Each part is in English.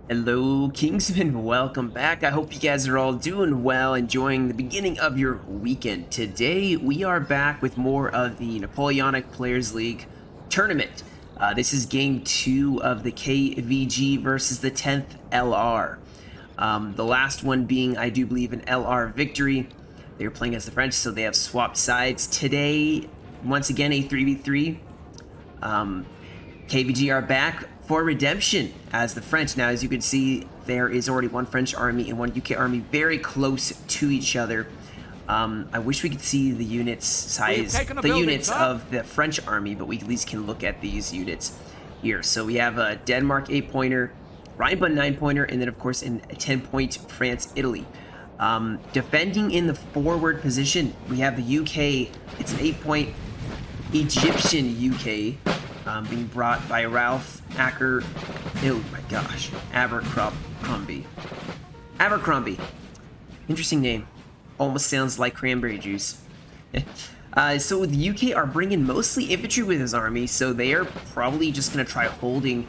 Hello, Kingsman. Welcome back. I hope you guys are all doing well, enjoying the beginning of your weekend. Today, we are back with more of the Napoleonic Players League tournament. This is game 2 of the KVG versus the 10th LR. The last one being, I do believe, an LR victory. They were playing as the French, so they have swapped sides. Today, once again, a 3v3. KVG are back for redemption as the French. Now, as you can see, there is already one French army and one UK army very close to each other. I wish we could see the units size, the units of the French army, but we at least can look at these units here. So we have a Denmark 8-pointer, Rhinebund 9-pointer, and then of course in a 10-point France, Italy. Defending in the forward position, we have the UK. It's an 8-point Egyptian UK. Being brought by Ralph Acker. Oh my gosh, Abercrombie. Interesting name. Almost sounds like cranberry juice. So the UK are bringing mostly infantry with his army, so they are probably just going to try holding.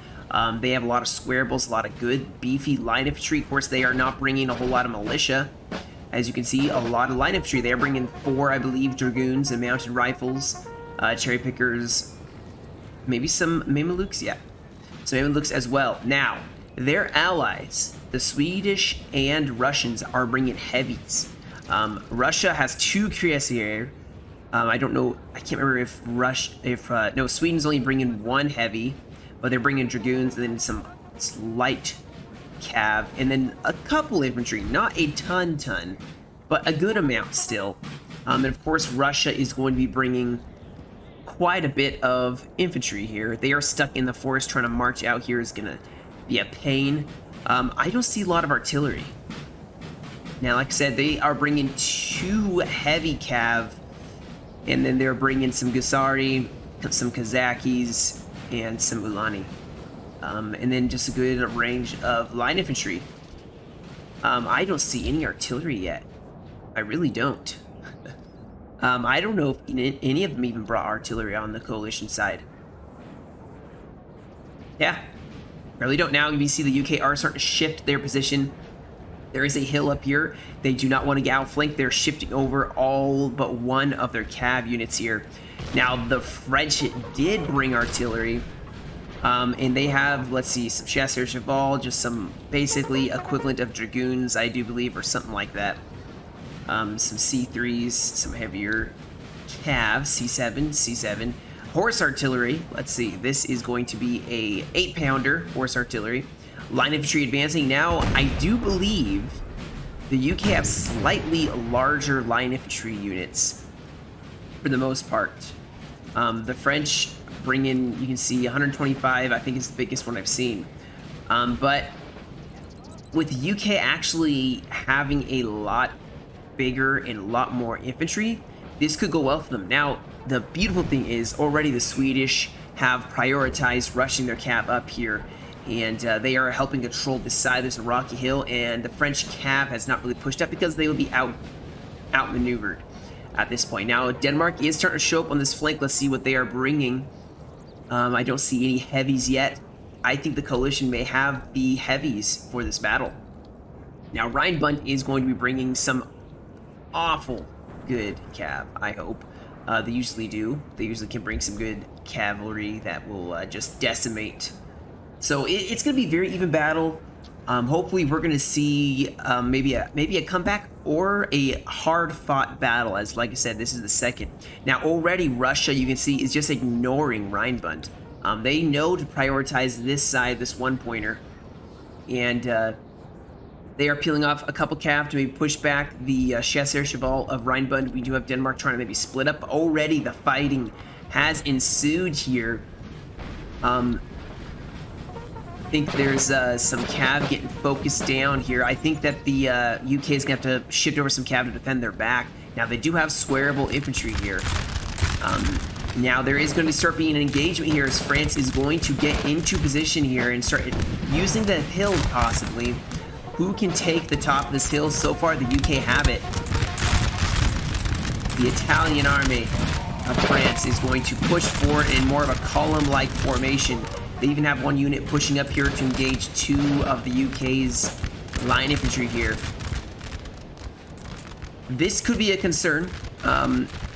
They have a lot of squarables, a lot of good, beefy line infantry. Of course, they are not bringing a whole lot of militia. As you can see, a lot of line infantry. They are bringing 4, I believe, dragoons and mounted rifles, cherry pickers, maybe some Mamelukes, yeah. Some Mamelukes as well. Now, their allies, the Swedish and Russians, are bringing heavies. Russia has 2 cuirassiers. I don't know, I can't remember if no, Sweden's only bringing 1 heavy, but they're bringing dragoons and then some light cav, and then a couple infantry, not a ton, but a good amount still. And of course, Russia is going to be bringing quite a bit of infantry here. They are stuck in the forest. Trying to march out here is gonna be a pain. I don't see a lot of artillery. Now, like I said, they are bringing 2 heavy cav, and then they're bringing some Gusari, some Kazakis, and some Ulani. And then just a good range of line infantry. I don't see any artillery yet. I really don't. I don't know if any of them even brought artillery on the coalition side. Yeah, really don't. Now you see the UK are starting to shift their position. There is a hill up here. They do not want to get outflanked. They're shifting over all but 1 of their cav units here. Now the French did bring artillery, and they have, let's see, some chasseurs cheval, just some basically equivalent of dragoons, I do believe, or something like that. Some C3s, some heavier cav, C7. Horse artillery, let's see, this is going to be a 8-pounder horse artillery. Line infantry advancing. Now, I do believe the UK have slightly larger line infantry units for the most part. The French bring in, you can see 125, I think is the biggest one I've seen. But with the UK actually having a lot bigger and a lot more infantry, this could go well for them. Now, the beautiful thing is already the Swedish have prioritized rushing their cav up here, and they are helping control this side. There's a rocky hill, and the French cav has not really pushed up because they will be outmaneuvered at this point. Now, Denmark is starting to show up on this flank. Let's see what they are bringing. I don't see any heavies yet. I think the coalition may have the heavies for this battle. Now, Rhinebund is going to be bringing some awful good cav, I hope. They usually do. They usually can bring some good cavalry that will just decimate. So it's going to be a very even battle. Hopefully we're going to see maybe a comeback or a hard-fought battle, as like I said, this is the second. Now already Russia, you can see, is just ignoring Rhinebund. They know to prioritize this side, this 1-pointer, and they are peeling off a couple cav to maybe push back the chasseurs cheval of Rhinebund. We do have Denmark trying to maybe split up. Already the fighting has ensued here. I think there's some cav getting focused down here. I think that the UK is going to have to shift over some cav to defend their back. Now, they do have squarable infantry here. Now, there is going to start being an engagement here as France is going to get into position here and start using the hill, possibly. Who can take the top of this hill? So far, the UK have it. The Italian army of France is going to push forward in more of a column-like formation They even have one unit pushing up here to engage 2 of the UK's line infantry here. This could be a concern.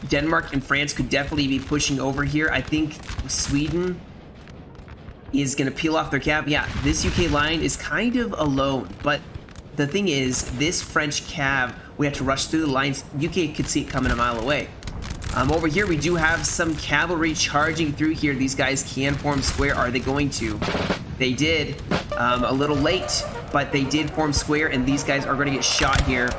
Denmark and France could definitely be pushing over here. I think Sweden is going to peel off their cav. Yeah, this UK line is kind of alone, but the thing is, this French cav, we have to rush through the lines. UK could see it coming a mile away. Over here, we do have some cavalry charging through here. These guys can form square. Are they going to? They did. A little late, but they did form square, and these guys are going to get shot here.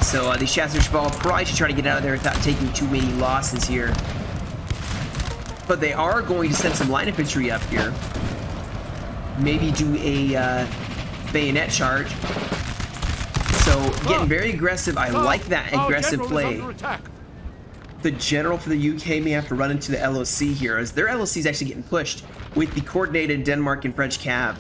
So the Chasseurs probably should try to get out of there without taking too many losses here. But they are going to send some line infantry up here. Maybe do a bayonet charge. So getting very aggressive. I like that aggressive play. The general for the UK may have to run into the LOC here, as their LOC is actually getting pushed with the coordinated Denmark and French cav.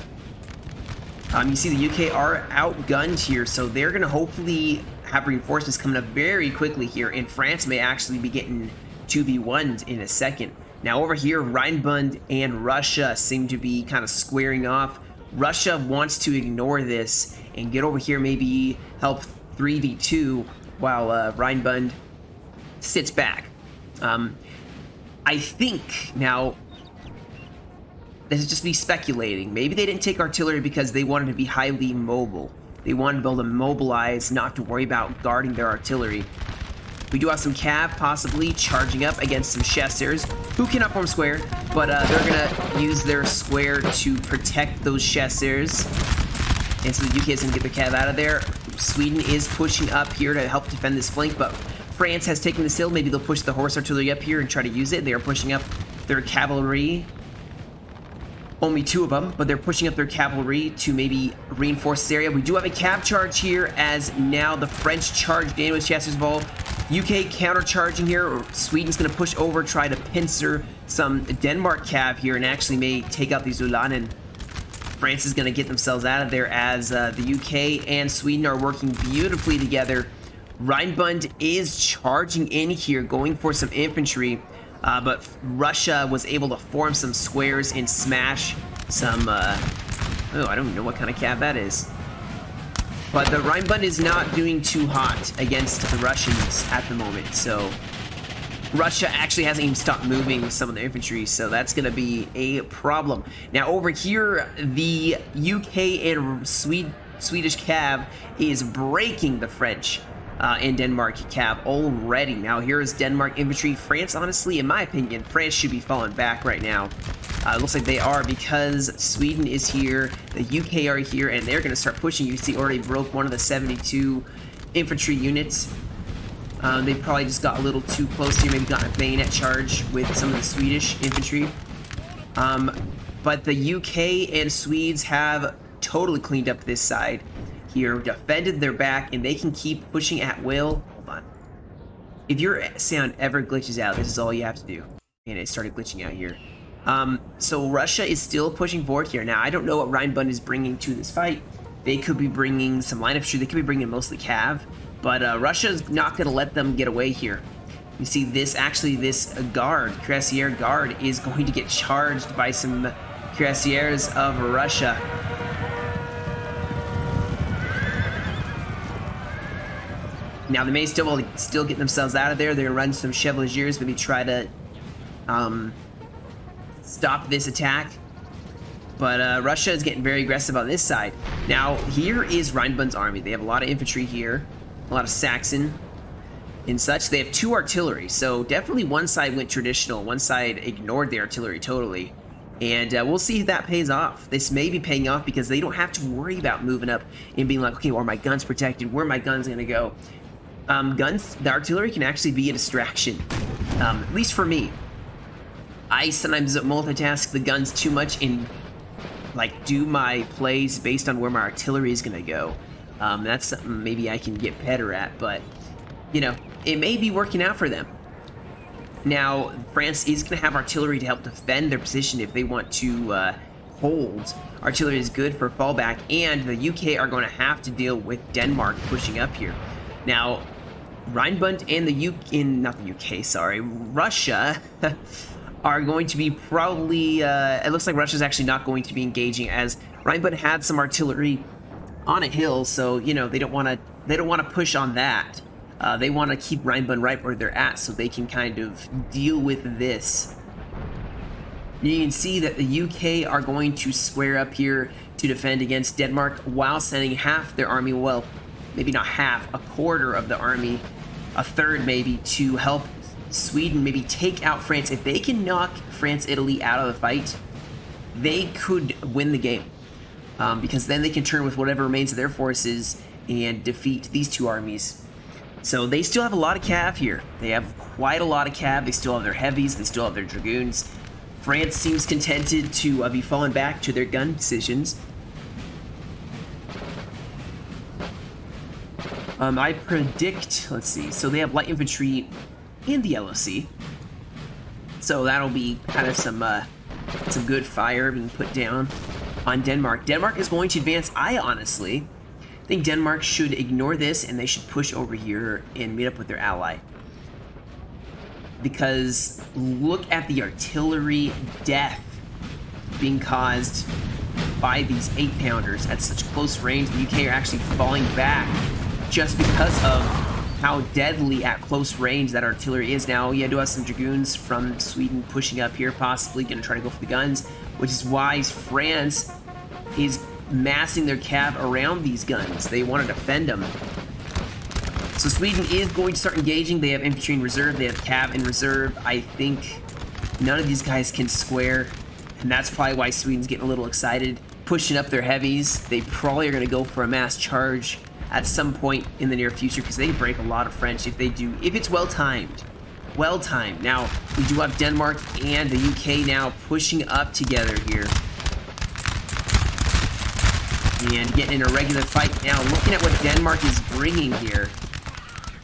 You see the UK are outgunned here, so they're going to hopefully have reinforcements coming up very quickly here, and France may actually be getting 2v1'd in a second. Now over here, Rhineland and Russia seem to be kind of squaring off. Russia wants to ignore this and get over here, maybe help 3v2, while Rhineland sits back. I think, now, this is just me speculating, maybe they didn't take artillery because they wanted to be highly mobile. They wanted to be able to mobilize, not to worry about guarding their artillery. We do have some cav possibly charging up against some chasseurs who cannot form square, but they're gonna use their square to protect those chasseurs. And so the UK is gonna get their cav out of there. Sweden is pushing up here to help defend this flank, but France has taken this hill. Maybe they'll push the horse artillery up here and try to use it. They are pushing up their cavalry. Only 2 of them, but they're pushing up their cavalry to maybe reinforce this area. We do have a cav charge here, as now the French charged in with Chasseurs Ball. UK counter-charging here. Sweden's going to push over, try to pincer some Denmark cav here, and actually may take out these Ulanen. France is going to get themselves out of there, as the UK and Sweden are working beautifully together. Rhineland is charging in here, going for some infantry, but Russia was able to form some squares and smash some, oh, I don't know what kind of cav that is. But the Rhineland is not doing too hot against the Russians at the moment, so Russia actually hasn't even stopped moving with some of the infantry, so that's going to be a problem. Now over here, the UK and Swedish cav is breaking the French and Denmark cav already. Now here is Denmark infantry. France, honestly, in my opinion, France should be falling back right now. It looks like they are, because Sweden is here, the UK are here, and they're going to start pushing. You see already broke one of the 72 infantry units. They probably just got a little too close here, maybe got a bayonet charge with some of the Swedish infantry. But the UK and Swedes have totally cleaned up this side here, defended their back, and they can keep pushing at will. Hold on. If your sound ever glitches out, this is all you have to do. And it started glitching out here. So Russia is still pushing forward here. Now, I don't know what Rhineland is bringing to this fight. They could be bringing some line infantry. They could be bringing mostly cav. But Russia's not going to let them get away here. You see this, actually, this guard, cuirassier guard, is going to get charged by some cuirassiers of Russia. Now, they may still get themselves out of there. They're going to run some chevaliers, maybe try to stop this attack. But Russia is getting very aggressive on this side. Now, here is Rhineland's army. They have a lot of infantry here, a lot of Saxon and such. They have 2 artillery, so definitely one side went traditional, one side ignored the artillery totally. And we'll see if that pays off. This may be paying off because they don't have to worry about moving up and being like, okay, well, are my guns protected? Where are my guns going to go? The artillery can actually be a distraction, at least for me. I sometimes multitask the guns too much and like do my plays based on where my artillery is going to go. That's something maybe I can get better at, but you know, it may be working out for them. Now, France is going to have artillery to help defend their position if they want to hold. Artillery is good for fallback, and the UK are going to have to deal with Denmark pushing up here. Now, Rhineland and the UK, not the UK, sorry, Russia are going to be probably, it looks like Russia's actually not going to be engaging, as Rheinbund had some artillery on a hill, so, you know, they don't want to push on that. They want to keep Rheinbund right where they're at so they can kind of deal with this. You can see that the UK are going to square up here to defend against Denmark while sending half their army, well, maybe not half, a quarter of the army, a third maybe, to help Sweden maybe take out France. If they can knock France, Italy out of the fight, they could win the game. Because then they can turn with whatever remains of their forces and defeat these two armies. So they still have a lot of cav here. They have quite a lot of cav. They still have their heavies. They still have their dragoons. France seems contented to be falling back to their gun positions. I predict, let's see, so they have light infantry in the LOC. So that'll be kind of some good fire being put down on Denmark. Denmark is going to advance. I honestly think Denmark should ignore this and they should push over here and meet up with their ally. Because look at the artillery death being caused by these 8-pounders at such close range. The UK are actually falling back just because of how deadly at close range that artillery is. Now, you do have some dragoons from Sweden pushing up here, possibly going to try to go for the guns, which is why France is massing their cav around these guns. They want to defend them. So Sweden is going to start engaging. They have infantry in reserve. They have cav in reserve. I think none of these guys can square, and that's probably why Sweden's getting a little excited, pushing up their heavies. They probably are going to go for a mass charge at some point in the near future, because they break a lot of French if they do, if it's well timed. Well timed. Now, we do have Denmark and the UK now pushing up together here. And getting in a regular fight. Now, looking at what Denmark is bringing here.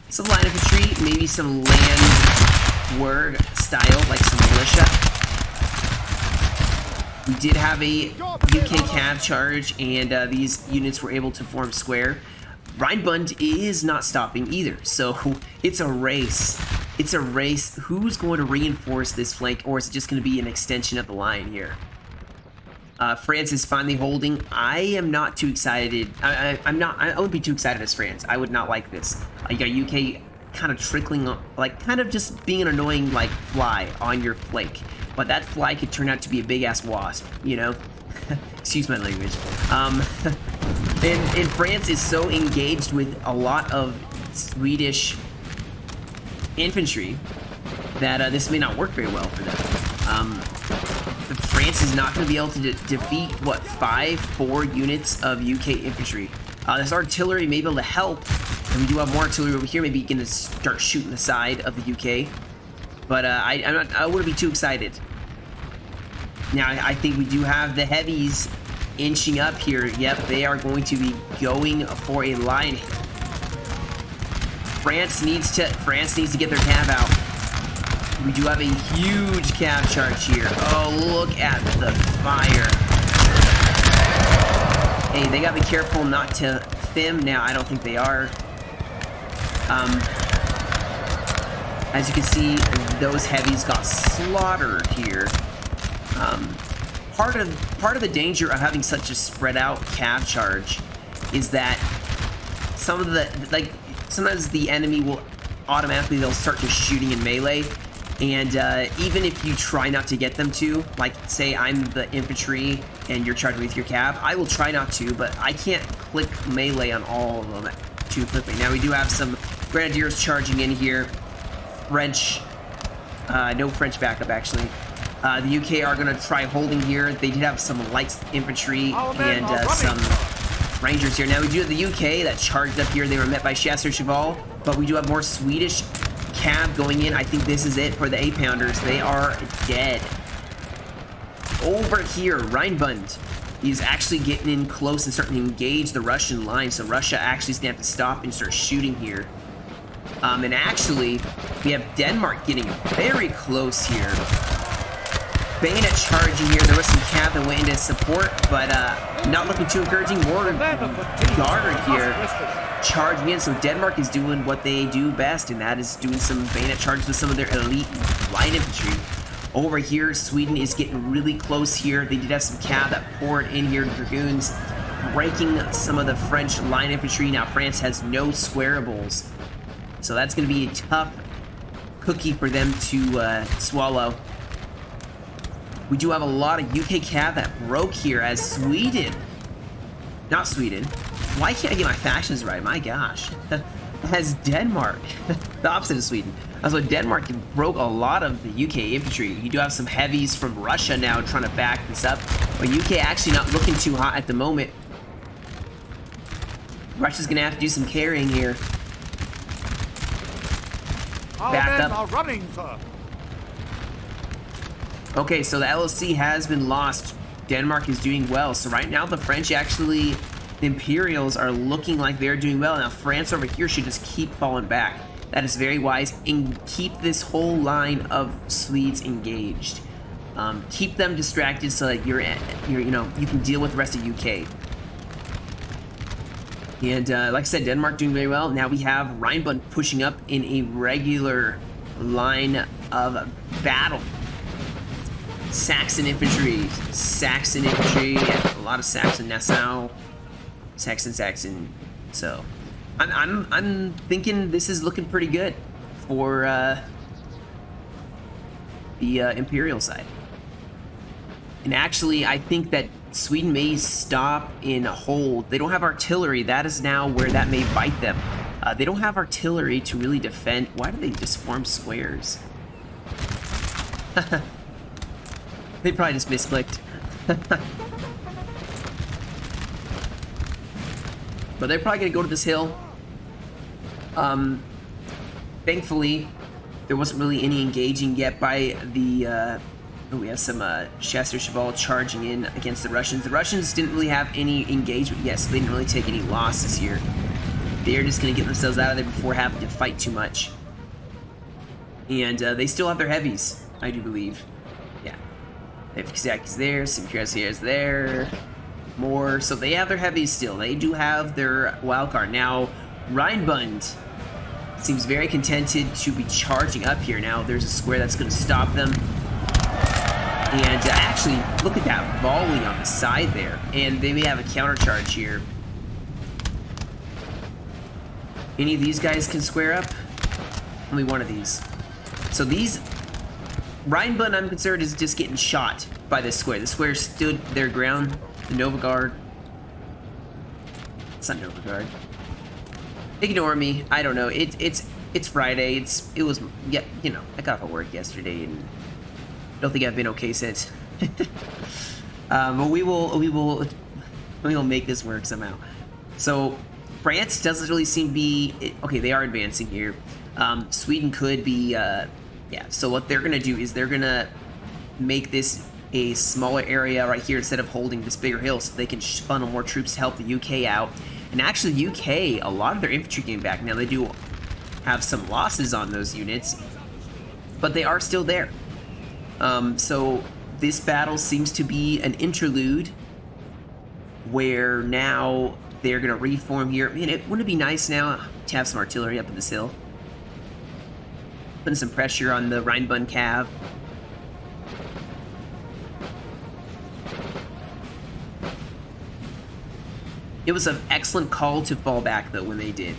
Some line infantry, maybe some land war style, like some militia. We did have a UK cav charge, and these units were able to form square. Rheinbund is not stopping either, so it's a race. It's a race. Who's going to reinforce this flank, or is it just going to be an extension of the line here? France is finally holding. I am not too excited. I wouldn't be too excited as France. I would not like this. You got UK kind of trickling, like kind of just being an annoying like fly on your flank. But that fly could turn out to be a big ass wasp, you know? Excuse my language. And France is so engaged with a lot of Swedish infantry that this may not work very well for them. France is not going to be able to defeat, what, 4 units of UK infantry. This artillery may be able to help, and we do have more artillery over here. Maybe you can start shooting the side of the UK. But I wouldn't be too excited. Now, I think we do have the heavies inching up here. Yep, they are going to be going for a line. France needs to get their cav out. We do have a huge cav charge here. Oh, look at the fire. Hey, they gotta be careful not to thin. Now, I don't think they are. As you can see, those heavies got slaughtered here. Part of the danger of having such a spread out cav charge is that sometimes the enemy will automatically, they'll start just shooting in melee. And even if you try not to get them to, like say I'm the infantry and you're charging with your cav, I will try not to, but I can't click melee on all of them too quickly. Now we do have some grenadiers charging in here. French, no French backup actually. The UK are going to try holding here. They did have some light infantry and some rangers here. Now we do have the UK that charged up here. They were met by Chasseur Cheval, but we do have more Swedish cav going in. I think this is it for the 8-pounders. They are dead. Over here, Rheinbund is actually getting in close and starting to engage the Russian line. So Russia actually is going to have to stop and start shooting here. And actually, we have Denmark getting very close here. Bayonet charging here. There was some cav that went into support, but not looking too encouraging. More guard here charging in. So Denmark is doing what they do best, and that is doing some bayonet charges with some of their elite light infantry. Over here, Sweden is getting really close here. They did have some cav that poured in here to Dragoons, breaking some of the French line infantry. Now France has no squarables, so that's going to be a tough cookie for them to swallow. We do have a lot of UK cav that broke here as Sweden, not Sweden, why can't I get my fashions right? My gosh. As Denmark, the opposite of Sweden. So Denmark broke a lot of the UK infantry. You do have some heavies from Russia now trying to back this up, but UK actually not looking too hot at the moment. Russia's gonna have to do some carrying here. Back up. Are running, sir. Okay, so the LOC has been lost. Denmark is doing well. So right now the French actually, the Imperials are looking like they're doing well. Now France over here should just keep falling back. That is very wise, and keep this whole line of Swedes engaged. Keep them distracted so that you can deal with the rest of UK. And like I said, Denmark doing very well. Now we have Rhinebund pushing up in a regular line of battle. Saxon infantry, yeah, a lot of Saxon Nassau, Saxon. So I'm thinking this is looking pretty good for the Imperial side. And actually, I think that Sweden may stop in hold. They don't have artillery. That is now where that may bite them. They don't have artillery to really defend. Why do they just form squares? They probably just misclicked. But they're probably gonna go to this hill. Thankfully, there wasn't really any engaging yet by the. We have some Chester Cheval charging in against the Russians. The Russians didn't really have any engagement yet, so they didn't really take any losses here. They're just gonna get themselves out of there before having to fight too much. And they still have their heavies, I do believe. Yeah, they have Kazaki's there, some Cuirassiers there, more. So they have their heavies still. They do have their wild card now. Rhinebund seems very contented to be charging up here. Now there's a square that's going to stop them. And actually, look at that volley on the side there. And they may have a counter charge here. Any of these guys can square up? Only one of these. So these... Rhinebund, I'm concerned, is just getting shot by this square. The square stood their ground. The Nova Guard. It's not Nova Guard. Ignore me. I don't know. It's Friday. It was yeah. You know, I got off of work yesterday and don't think I've been okay since. But we will make this work somehow. So France doesn't really seem to be okay. They are advancing here. Sweden could be yeah. So what they're gonna do is they're gonna make this a smaller area right here instead of holding this bigger hill, so they can funnel more troops to help the UK out. And actually, UK, a lot of their infantry came back. Now, they do have some losses on those units, but they are still there. So this battle seems to be an interlude where now they're going to reform here. Man, wouldn't it be nice now to have some artillery up in this hill? Putting some pressure on the Rhinebund Cav. It was an excellent call to fall back, though, when they did.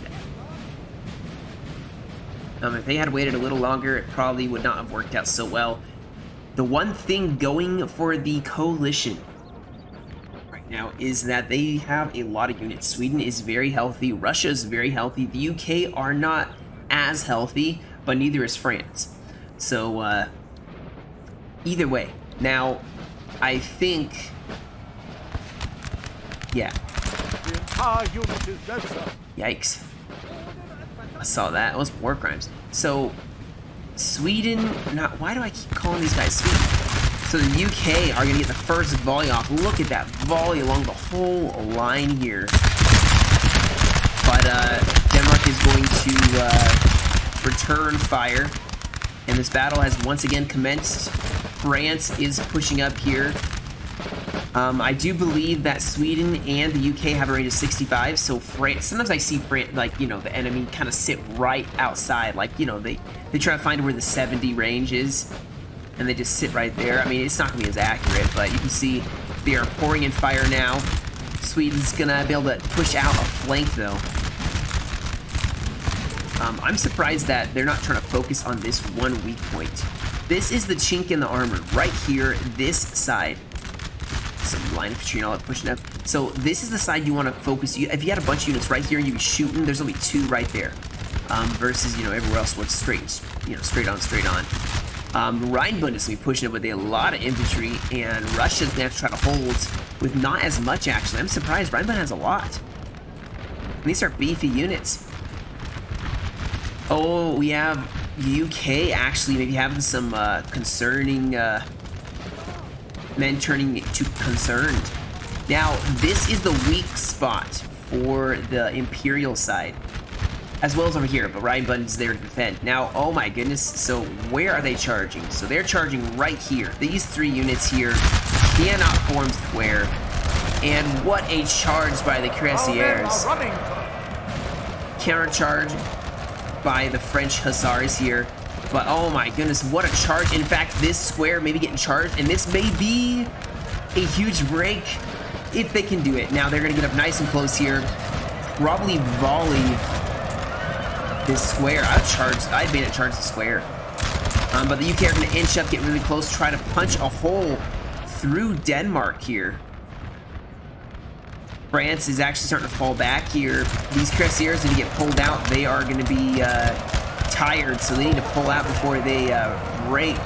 If they had waited a little longer, it probably would not have worked out so well. The one thing going for the coalition right now is that they have a lot of units. Sweden is very healthy. Russia is very healthy. The UK are not as healthy, but neither is France. So, either way. Now, I think... Yeah. The entire unit is dead, sir. Yikes. I saw that. It was war crimes. So, Sweden... Why do I keep calling these guys Sweden? So the UK are going to get the first volley off. Look at that volley along the whole line here. But Denmark is going to return fire. And this battle has once again commenced. France is pushing up here. I do believe that Sweden and the UK have a range of 65, so France, sometimes I see France, like, you know, the enemy kind of sit right outside, like, you know, they try to find where the 70 range is. and they just sit right there. I mean, it's not going to be as accurate, but you can see they are pouring in fire now. Sweden's going to be able to push out a flank, though. I'm surprised that they're not trying to focus on this one weak point. This is the chink in the armor, right here, this side. Some line infantry and all that pushing up. So this is the side you want to focus. If you had a bunch of units right here and you be shooting, there's only 2 right there. Versus, you know, everywhere else where it's straight, you know, straight on. Rheinbund is going to be pushing up with a lot of infantry, and Russia's going to have to try to hold with not as much, actually. I'm surprised. Rheinbund has a lot. And these are beefy units. Oh, we have UK actually maybe having some concerning men turning to concerned. Now, this is the weak spot for the Imperial side, as well as over here, but Rheinbund is there to defend. Now, oh my goodness, so where are they charging? So they're charging right here. These 3 units here cannot form square. And what a charge by the Cuirassiers. Countercharge by the French Hussars here. But oh my goodness, what a charge. In fact, this square may be getting charged, and this may be a huge break if they can do it. Now, they're going to get up nice and close here. Probably volley this square. I'd been at charge the square. But the UK are going to inch up, get really close, try to punch a hole through Denmark here. France is actually starting to fall back here. These Cuirassiers need to get pulled out. They are going to be tired, so they need to pull out before they break.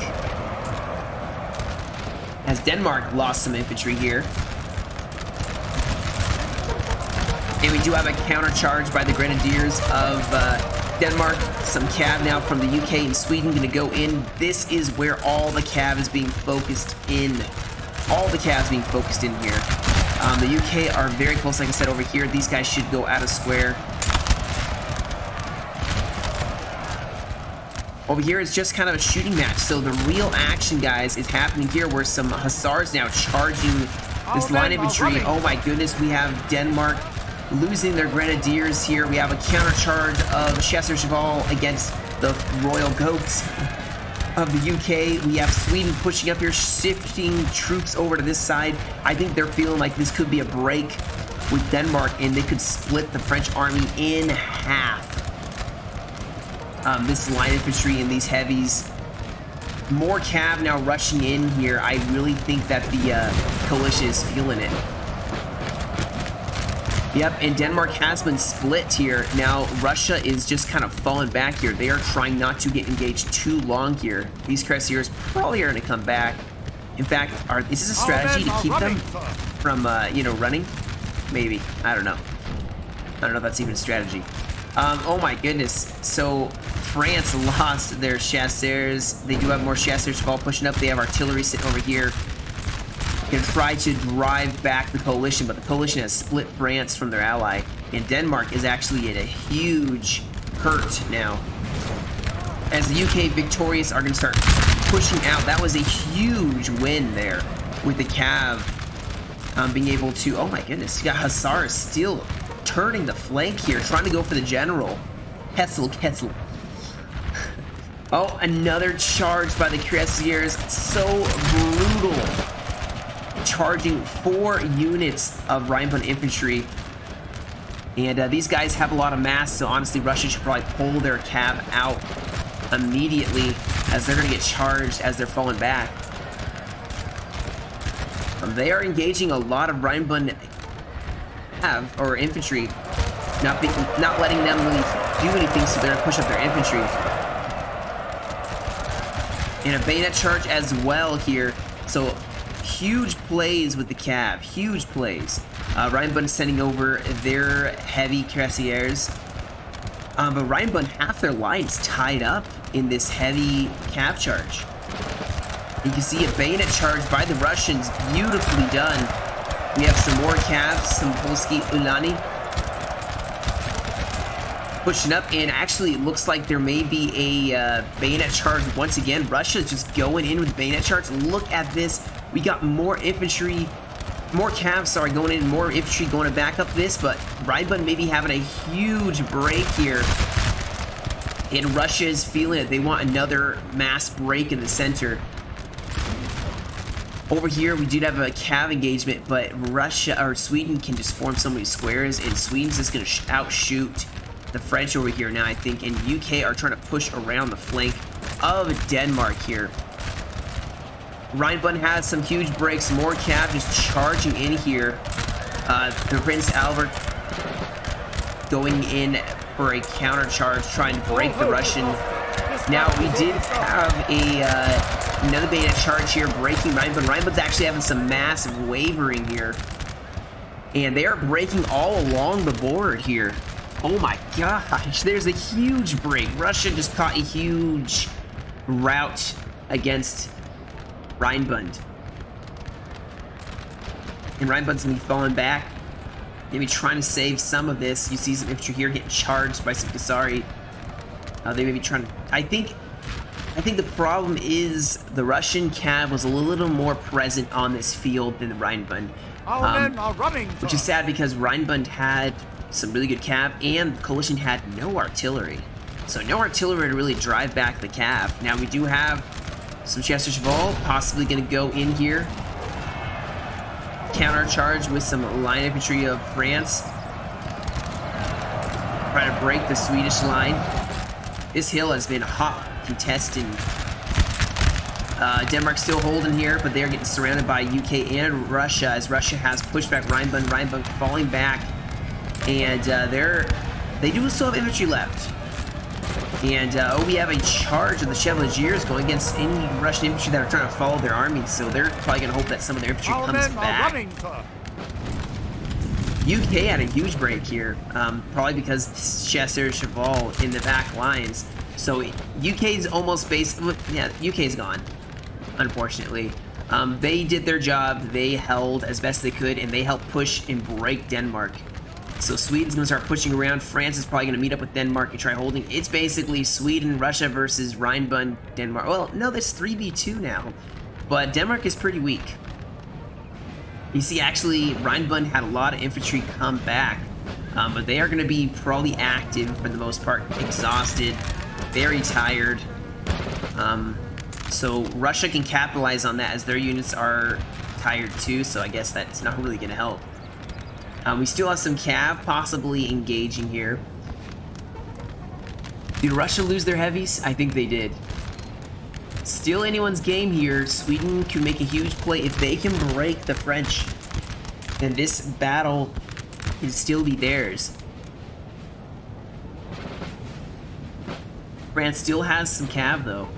As Denmark lost some infantry here. And we do have a counter charge by the Grenadiers of Denmark. Some cav now from the UK and Sweden going to go in. This is where all the cav is being focused in. All the cavs being focused in here. The UK are very close, like I said, over here. These guys should go out of square. Over here is just kind of a shooting match. So the real action, guys, is happening here where some Hussars now charging this line infantry. Oh my goodness, we have Denmark losing their Grenadiers here. We have a counter charge of Chasseurs Cheval against the Royal Goats of the UK. We have Sweden pushing up here, shifting troops over to this side. I think they're feeling like this could be a break with Denmark, and they could split the French army in half. This line infantry and these heavies. More cav now rushing in here. I really think that the coalition is feeling it. Yep, and Denmark has been split here. Now, Russia is just kind of falling back here. They are trying not to get engaged too long here. These Cuirassiers probably are going to come back. In fact, is this a strategy to keep them from, you know, running? Maybe. I don't know. I don't know if that's even a strategy. Oh my goodness. So, France lost their Chasseurs. They do have more Chasseurs pushing up. They have artillery sitting over here. Going to try to drive back the coalition, but the coalition has split France from their ally, and Denmark is actually at a huge hurt now. As the UK victorious are going to start pushing out. That was a huge win there with the Cav being able to, oh my goodness, you got Hussars still turning the flank here, trying to go for the general. Ketzel. Oh, another charge by the Cuirassiers. So brutal. Charging 4 units of Rheinbund infantry. And these guys have a lot of mass, so honestly, Russia should probably pull their cav out immediately, as they're going to get charged as they're falling back. They are engaging a lot of Rheinbund cav, or infantry, not letting them really do anything, so they're going to push up their infantry. And a bayonet charge as well here. So huge plays with the cav, huge plays. Rheinbund sending over their heavy Cuirassiers. But Rheinbund, half their lines tied up in this heavy cav charge. You can see a bayonet charge by the Russians, beautifully done. We have some more cavs, some Polski Ulani pushing up, and actually it looks like there may be a bayonet charge once again. Russia's just going in with bayonet charge. Look at this. We got more infantry, more cavs, sorry, going in, more infantry going to back up this, but Rheinbund may be having a huge break here. And Russia is feeling it. They want another mass break in the center. Over here, we did have a cav engagement, but Russia or Sweden can just form so many squares, and Sweden's just going to outshoot the French over here now, I think, and UK are trying to push around the flank of Denmark here. Rhinebund has some huge breaks, more cav just charging in here. The Prince Albert going in for a counter charge, trying to break the Russian. Now, we did have another beta charge here, breaking Rhinebund. Rhinebund's actually having some massive wavering here. And they are breaking all along the board here. Oh my gosh, there's a huge break. Russia just caught a huge rout against Rhinebund. And Rhinebund's gonna be falling back. Maybe trying to save some of this. You see some infantry here getting charged by some Kasari. They may be trying to... I think the problem is the Russian cav was a little more present on this field than the Rhinebund. Our men are running, which is sad because Rhinebund had some really good cav and the coalition had no artillery. So no artillery to really drive back the cav. Now we do have some Chester Cheval possibly going to go in here. Counter-charge with some line infantry of France. Try to break the Swedish line. This hill has been hot contested. Denmark's still holding here, but they're getting surrounded by UK and Russia as Russia has pushed back Rhinebund. Rhinebund falling back. And they do still have infantry left. And we have a charge of the Chevaliers going against any Russian infantry that are trying to follow their army, so they're probably going to hope that some of their infantry comes back. UK had a huge break here, probably because Chester Cheval in the back lines. So UK's almost yeah, UK's gone, unfortunately. They did their job, they held as best they could, and they helped push and break Denmark. So Sweden's going to start pushing around. France is probably going to meet up with Denmark and try holding. It's basically Sweden, Russia versus Rhinebund, Denmark. Well, no, there's 3v2 now. But Denmark is pretty weak. You see, actually, Rhinebund had a lot of infantry come back. But they are going to be probably active for the most part. Exhausted, very tired. So Russia can capitalize on that as their units are tired too. So I guess that's not really going to help. We still have some cav possibly engaging here. Did Russia lose their heavies? I think they did. Still anyone's game here. Sweden can make a huge play. If they can break the French, then this battle can still be theirs. France still has some cav though.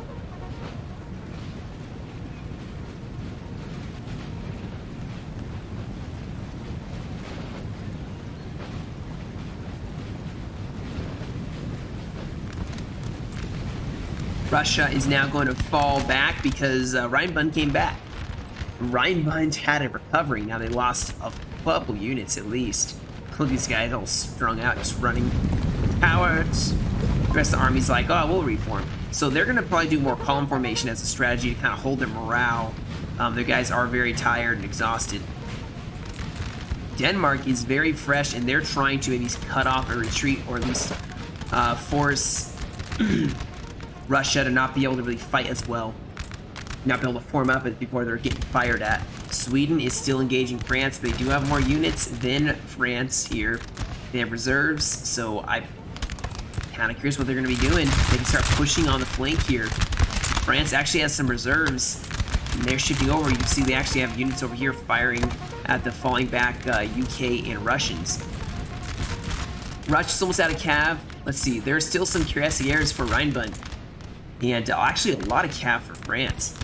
Russia is now going to fall back because Rhinebund came back. Rhinebund had a recovery. Now they lost a couple units at least. Look at these guys all strung out, just running. Cowards. The rest of the army's like, oh, we'll reform. So they're going to probably do more column formation as a strategy to kind of hold their morale. Their guys are very tired and exhausted. Denmark is very fresh, and they're trying to at least cut off a retreat, or at least force Russia to not be able to really fight as well. Not be able to form up before they're getting fired at. Sweden is still engaging France. They do have more units than France here. They have reserves, so I'm kind of curious what they're going to be doing. They can start pushing on the flank here. France actually has some reserves, and they're shifting over. You can see they actually have units over here firing at the falling back UK and Russians. Russia's almost out of cav. Let's see, there's still some cuirassiers for Rhinebund. And actually a lot of cav for France.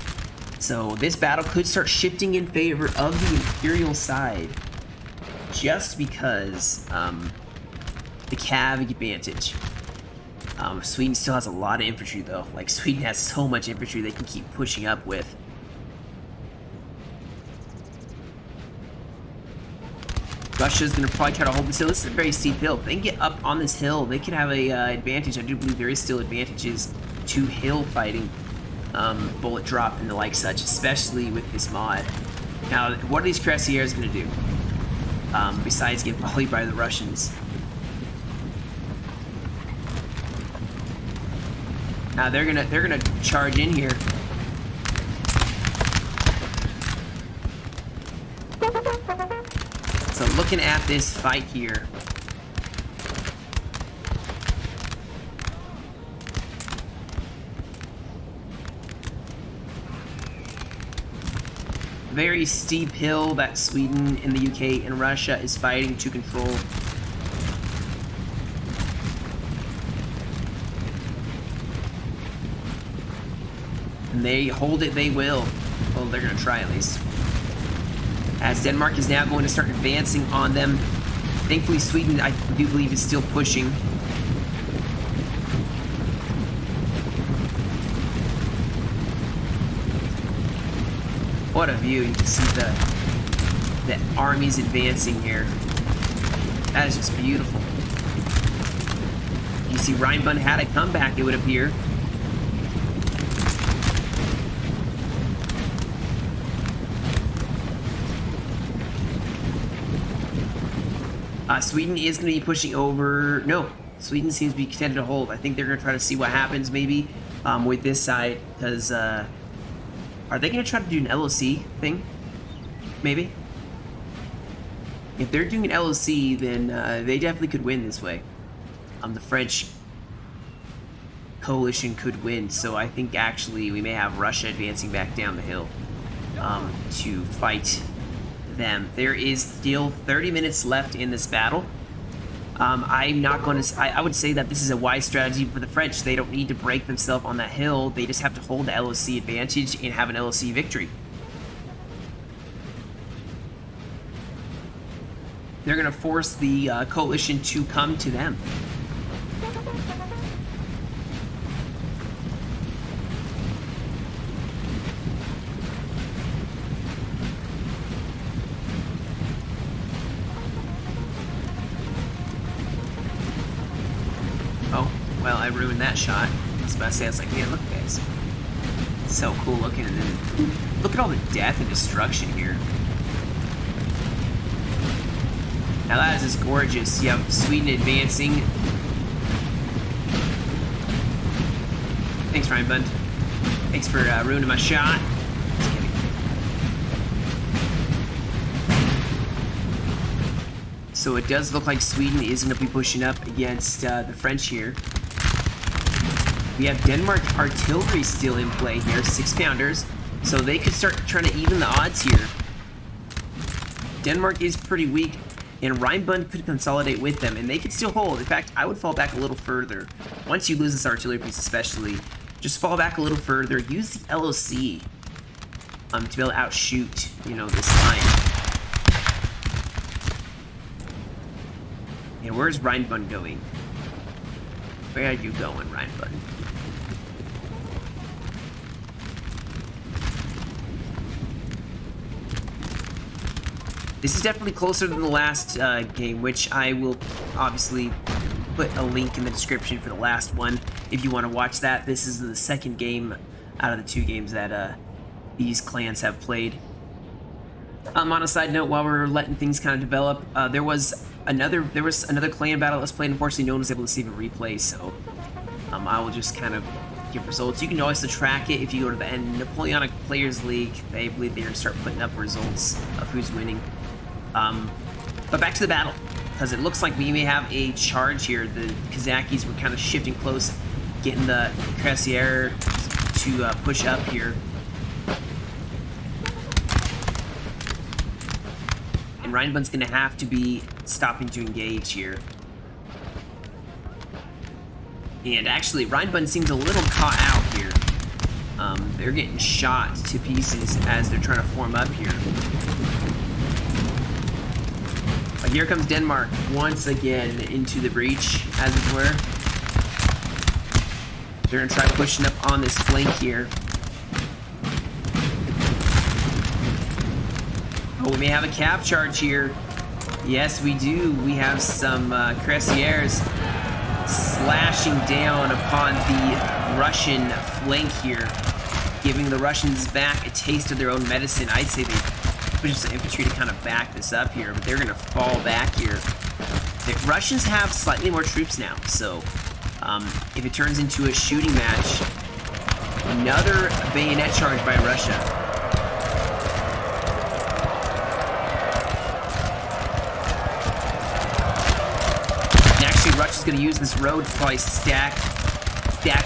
So this battle could start shifting in favor of the Imperial side. Just because the cav advantage. Sweden still has a lot of infantry though. Like Sweden has so much infantry they can keep pushing up with. Russia's going to probably try to hold this hill. This is a very steep hill. If they can get up on this hill, they could have a advantage. I do believe there is still advantages to hill fighting, bullet drop and the like such, especially with this mod. Now, what are these cuirassiers going to do? Besides get volleyed by the Russians. Now they're gonna charge in here. So looking at this fight here, very steep hill that Sweden and the UK and Russia is fighting to control. And they hold it, they will. Well, they're gonna try at least. As Denmark is now going to start advancing on them. Thankfully, Sweden, I do believe, is still pushing. What a view. You can see the armies advancing here. That is just beautiful. You see Rheinbund had a comeback, it would appear. Sweden is going to be pushing over. No, Sweden seems to be content to hold. I think they're going to try to see what happens maybe with this side. Because are they going to try to do an LOC thing? Maybe? If they're doing an LOC, then they definitely could win this way. The French coalition could win. So I think actually we may have Russia advancing back down the hill to fight them. There is still 30 minutes left in this battle. I'm not going to... I would say that this is a wise strategy for the French. They don't need to break themselves on that hill. They just have to hold the LOC advantage and have an LOC victory. They're going to force the coalition to come to them. Well, I ruined that shot. I was about to say, I was like, man, look at this. It's so cool looking. And then look at all the death and destruction here. Now that is just gorgeous. You have Sweden advancing. Thanks, Rheinbund. Thanks for ruining my shot. Just kidding. So it does look like Sweden is going to be pushing up against the French here. We have Denmark artillery still in play here, 6-pounders, so they could start trying to even the odds here. Denmark is pretty weak, and Rheinbund could consolidate with them, and they could still hold. In fact, I would fall back a little further. Once you lose this artillery piece especially, just fall back a little further. Use the LOC to be able to outshoot, you know, this line. And where's Rheinbund going? Where are you going, Rheinbund? This is definitely closer than the last game, which I will obviously put a link in the description for the last one if you want to watch that. This is the second game out of the 2 games that these clans have played. On a side note, while we're letting things kind of develop, there was another clan battle that was played. Unfortunately, no one was able to see the replay, so I will just kind of give results. You can also track it if you go to the Napoleonic Players League. They believe they're going to start putting up results of who's winning. But back to the battle, because it looks like we may have a charge here. The Kazakis were kind of shifting close, getting the Cuirassier to push up here. And Rheinbund's going to have to be stopping to engage here. And actually, Rheinbund seems a little caught out here. They're getting shot to pieces as they're trying to form up here. But here comes Denmark once again into the breach, as it were. They're going to try pushing up on this flank here. Oh, we may have a cav charge here. Yes, we do. We have some Cuirassiers slashing down upon the Russian flank here, giving the Russians back a taste of their own medicine. I'd say they push some infantry to kind of back this up here, but they're going to fall back here. The Russians have slightly more troops now, so if it turns into a shooting match, another bayonet charge by Russia. infantry, Russia's going to use this road to probably stack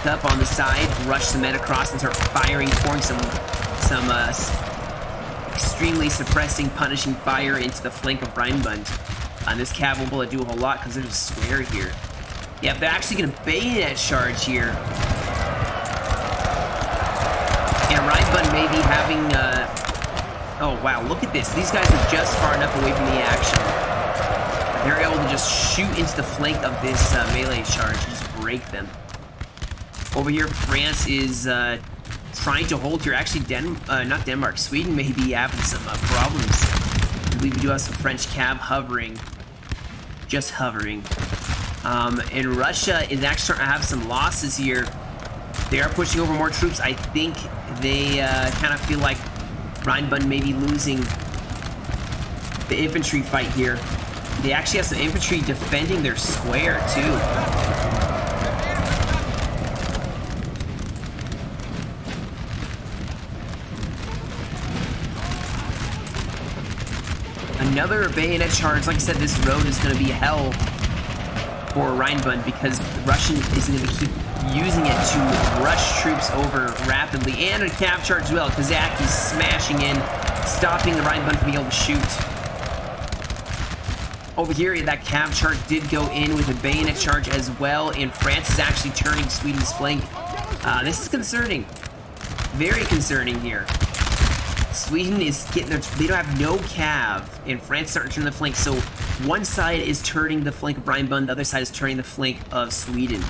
up on the side, rush some men across, and start firing, pouring some extremely suppressing, punishing fire into the flank of Rheinbund. This cav won't be able to do a whole lot because there's a square here. Yeah, they're actually going to bayonet charge here. And Rheinbund may be having... oh, wow, look at this. These guys are just far enough away from the action. They're able to just shoot into the flank of this melee charge and just break them. Over here, France is trying to hold here. Actually, not Denmark. Sweden may be having some problems. I believe we do have some French cav hovering. Just hovering. And Russia is actually starting to have some losses here. They are pushing over more troops. I think they kind of feel like Rheinbund may be losing the infantry fight here. They actually have some infantry defending their square, too. Another bayonet charge. Like I said, this road is going to be hell for Rheinbund because the Russian is going to keep using it to rush troops over rapidly. And a cav charge as well. Kazaki smashing in, stopping the Rheinbund from being able to shoot. Over here, that cav charge did go in with a bayonet charge as well, and France is actually turning Sweden's flank. This is concerning. Very concerning here. Sweden is getting their... They don't have no cav, and France is starting to turn the flank. So one side is turning the flank of Rheinbund, the other side is turning the flank of Sweden.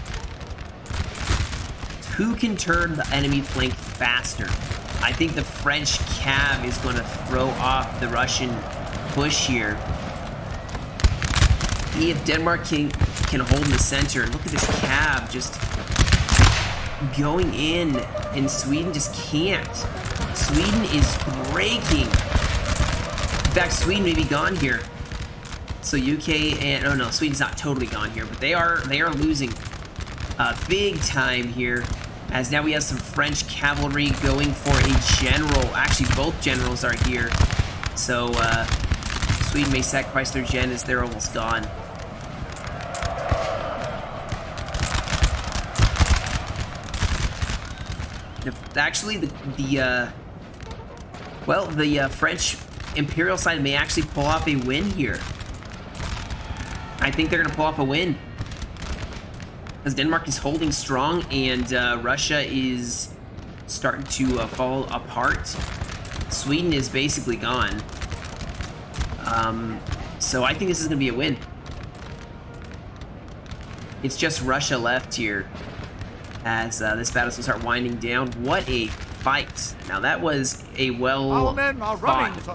Who can turn the enemy flank faster? I think the French cav is going to throw off the Russian push here. If Denmark can hold in the center, look at this cav just going in, and Sweden just can't. Sweden is breaking. In fact, Sweden may be gone here. So UK and oh no, Sweden's not totally gone here, but they are losing big time here. As now we have some French cavalry going for a general. Actually, both generals are here. So Sweden may sacrifice their gen as they're almost gone. Actually, the French Imperial side may actually pull off a win here. I think they're going to pull off a win. Because Denmark is holding strong, and Russia is starting to fall apart. Sweden is basically gone. So I think this is going to be a win. It's just Russia left here as this battle's going to start winding down. What a fight. Now that was a well-fought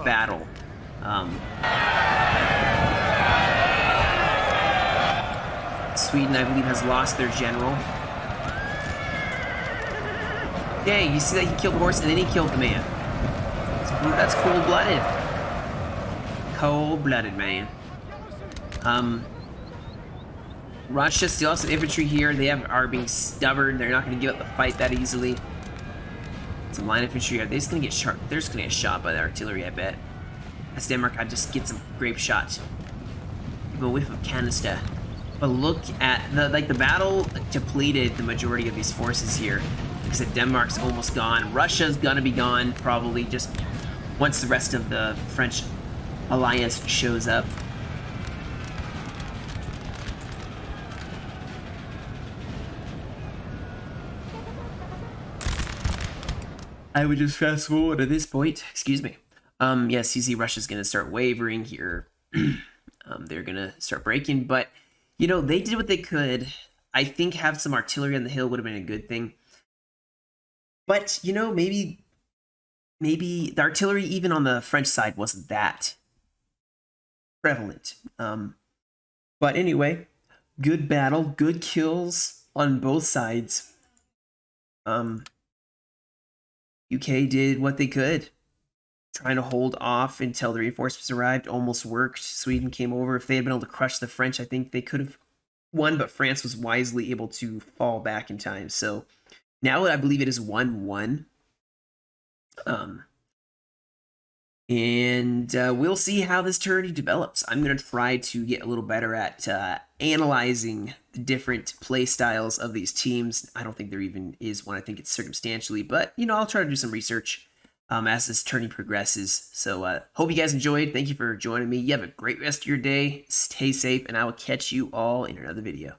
battle. Sweden, I believe, has lost their general. Dang, you see that he killed the horse and then he killed the man. That's cold-blooded. Cold-blooded, man. Russia still has some infantry here. They are being stubborn. They're not going to give up the fight that easily. Some line infantry. They're just going to get shot. They're just going to get shot by the artillery, I bet. As Denmark, I just get some grape shot. Give a whiff of canister. But look at the battle depleted the majority of these forces here. Like I said, Denmark's almost gone. Russia's gonna be gone probably just once the rest of the French alliance shows up. I would just fast forward at this point. Excuse me. Yes, you see Russia's gonna start wavering here. They're gonna start breaking, but you know, they did what they could. I think have some artillery on the hill would have been a good thing. But, you know, maybe the artillery even on the French side wasn't that prevalent. But anyway, good battle, good kills on both sides. UK did what they could. Trying to hold off until the reinforcements arrived. Almost worked. Sweden came over. If they had been able to crush the French, I think they could have won, but France was wisely able to fall back in time. So now I believe it is 1-1. And we'll see how this tourney develops. I'm going to try to get a little better at analyzing the different play styles of these teams. I don't think there even is one. I think it's circumstantially, but I'll try to do some research as this tourney progresses. So hope you guys enjoyed. Thank you for joining me. You have a great rest of your day. Stay safe, and I will catch you all in another video.